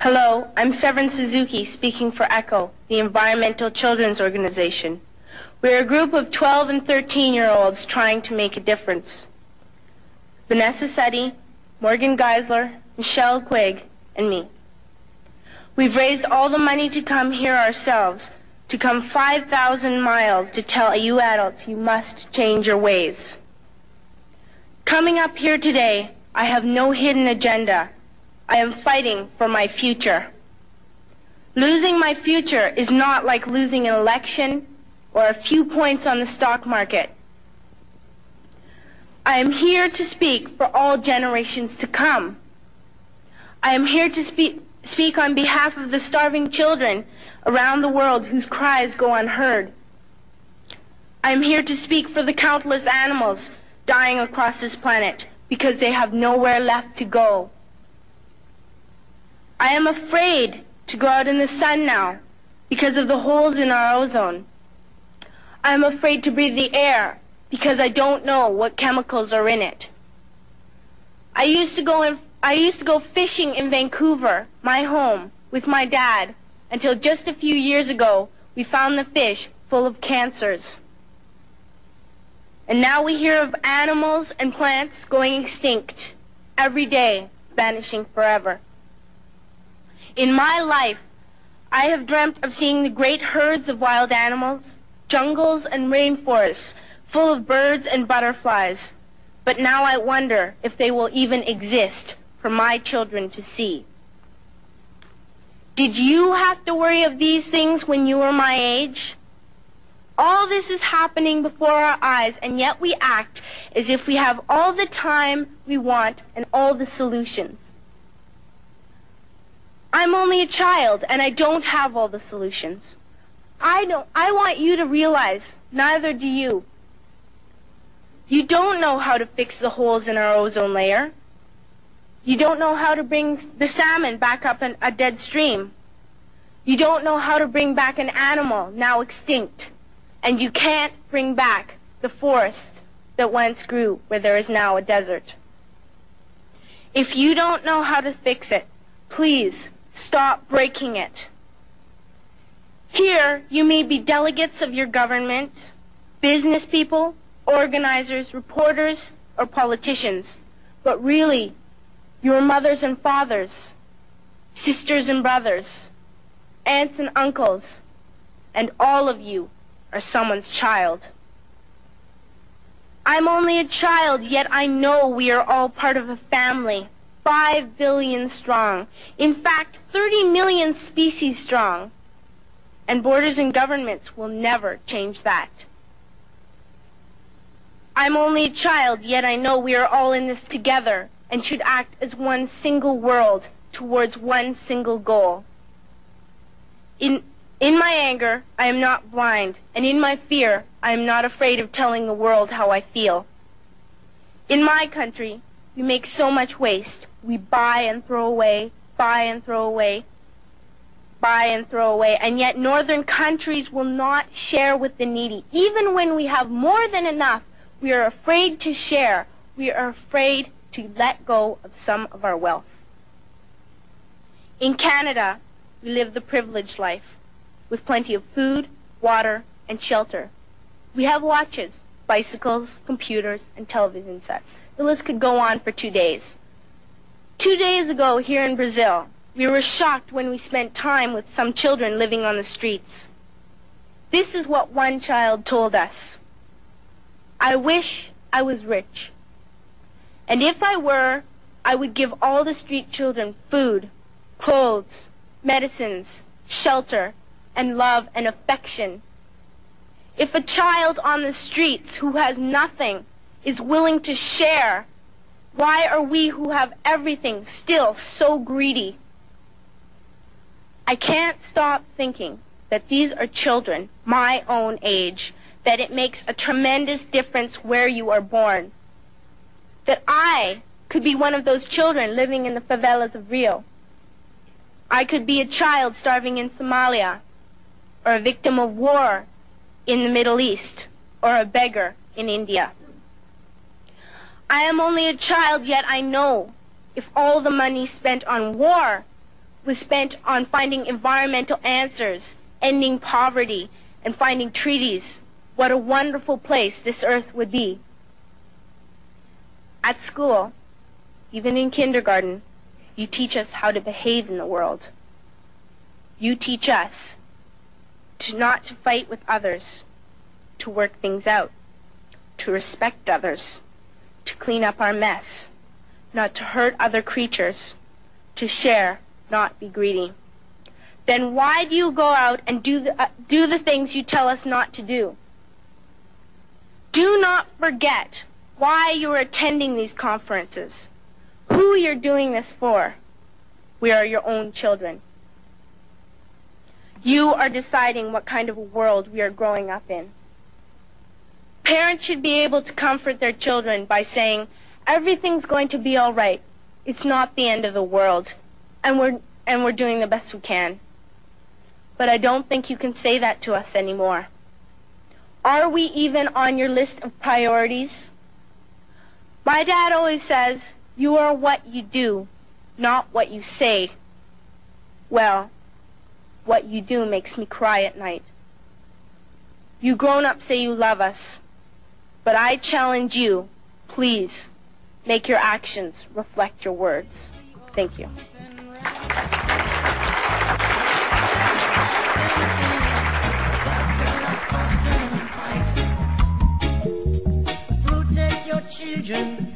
Hello, I'm Severn Suzuki speaking for ECHO, the Environmental Children's Organization. We're a group of 12 and 13-year-olds trying to make a difference. Vanessa Setti, Morgan Geisler, Michelle Quigg, and me. We've raised all the money to come here ourselves, to come 5,000 miles to tell you adults you must change your ways. Coming up here today, I have no hidden agenda. I am fighting for my future. Losing my future is not like losing an election or a few points on the stock market. I am here to speak for all generations to come. I am here to speak on behalf of the starving children around the world whose cries go unheard. I am here to speak for the countless animals dying across this planet because they have nowhere left to go. I am afraid to go out in the sun now because of the holes in our ozone. I am afraid to breathe the air because I don't know what chemicals are in it. I used to go fishing in Vancouver, my home, with my dad, until just a few years ago we found the fish full of cancers. And now we hear of animals and plants going extinct every day, vanishing forever. In my life, I have dreamt of seeing the great herds of wild animals, jungles and rainforests full of birds and butterflies. But now I wonder if they will even exist for my children to see. Did you have to worry of these things when you were my age? All this is happening before our eyes, and yet we act as if we have all the time we want and all the solutions. I'm only a child, and I don't have all the solutions. I want you to realize, neither do you. You don't know how to fix the holes in our ozone layer. You don't know how to bring the salmon back up a dead stream. You don't know how to bring back an animal now extinct. And you can't bring back the forest that once grew where there is now a desert. If you don't know how to fix it, please stop breaking it. Here, you may be delegates of your government, business people, organizers, reporters, or politicians, but really, your mothers and fathers, sisters and brothers, aunts and uncles, and all of you are someone's child. I'm only a child, yet I know we are all part of a family, 5 billion strong. In fact, 30 million species strong. And borders and governments will never change that. I'm only a child, yet I know we are all in this together and should act as one single world towards one single goal. In my anger, I am not blind, and in my fear, I am not afraid of telling the world how I feel. In my country, we make so much waste. We buy and throw away, buy and throw away, buy and throw away, and yet northern countries will not share with the needy. Even when we have more than enough, we are afraid to share. We are afraid to let go of some of our wealth. In Canada, we live the privileged life, with plenty of food, water, and shelter. We have watches, bicycles, computers, and television sets. The list could go on for 2 days. 2 days ago, here in Brazil, we were shocked when we spent time with some children living on the streets. This is what one child told us. I wish I was rich. And if I were, I would give all the street children food, clothes, medicines, shelter, and love and affection. If a child on the streets who has nothing is willing to share, why are we who have everything still so greedy? I can't stop thinking that these are children my own age, that it makes a tremendous difference where you are born. That I could be one of those children living in the favelas of Rio. I could be a child starving in Somalia, or a victim of war in the Middle East, or a beggar in India. I am only a child, yet I know if all the money spent on war was spent on finding environmental answers, ending poverty, and finding treaties, what a wonderful place this earth would be. At school, even in kindergarten, you teach us how to behave in the world. You teach us not to fight with others, to work things out, to respect others, to clean up our mess, not to hurt other creatures, to share, not be greedy. Then why do you go out and do the things you tell us not to do? Do not forget why you are attending these conferences, who you're doing this for. We are your own children. You are deciding what kind of a world we are growing up in. Parents should be able to comfort their children by saying, everything's going to be all right. It's not the end of the world, and we're doing the best we can. But I don't think you can say that to us anymore. Are we even on your list of priorities? My dad always says, you are what you do, not what you say. Well, what you do makes me cry at night. You grown-ups say you love us, but I challenge you, please, make your actions reflect your words. Thank you. Protect your children